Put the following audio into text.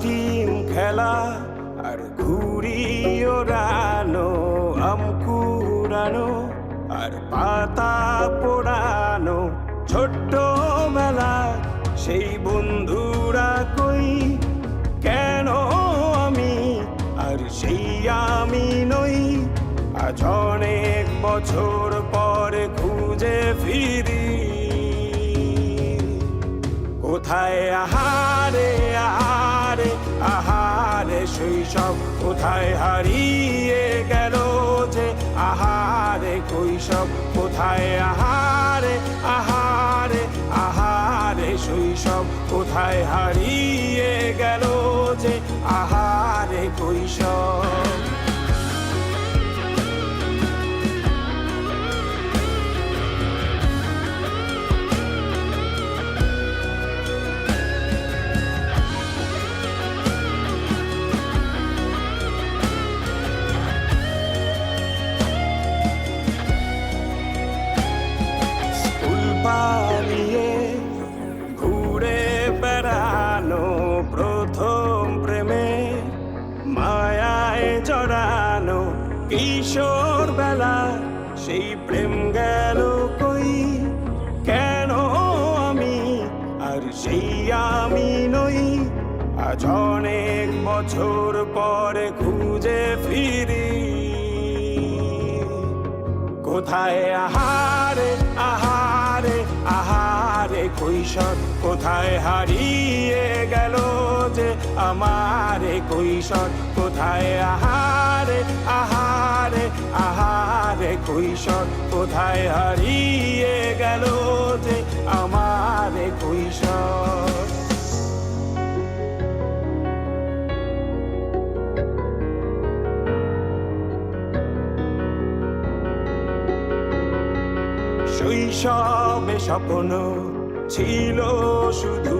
Team খেলা আর ঘুড়ি ওড়ানো, আম কুড়ানো আর পাতা পোড়ানো, ছোট্টবেলা সেই বন্ধুরা কই, কেন আমি আর সেই আমি নই। আজ অনেক বছর পরে খুঁজে ফিরি, কোথায় আহারে আহারে আহারে শৈশব, কোথায় হারিয়ে গেল যে আহারে কৈশব, কোথায় আহারে আহারে আহারে শৈশব, কোথায় হারিয়ে গেল যে আহারে কৈশব। পালিয়ে ঘুরে বেড়ানো, প্রথম প্রেমে মায়ায় জড়ানো, কিশোর বেলা সেই প্রেম গেল কই, কেন আমি আর সেই আমি নই। আজ অনেক বছর পরে খুঁজে ফিরি, কোথায় আহারে আহারে আহারে কৈশোর, কোথায় হারিয়ে গেল যে আমারে কৈশোর, কোথায় আহারে আহারে আহারে কৈশোর, কোথায় হারিয়ে গেল যে আমারে কৈশোর। শৈশবে স্বপ্ন ছিল শুধু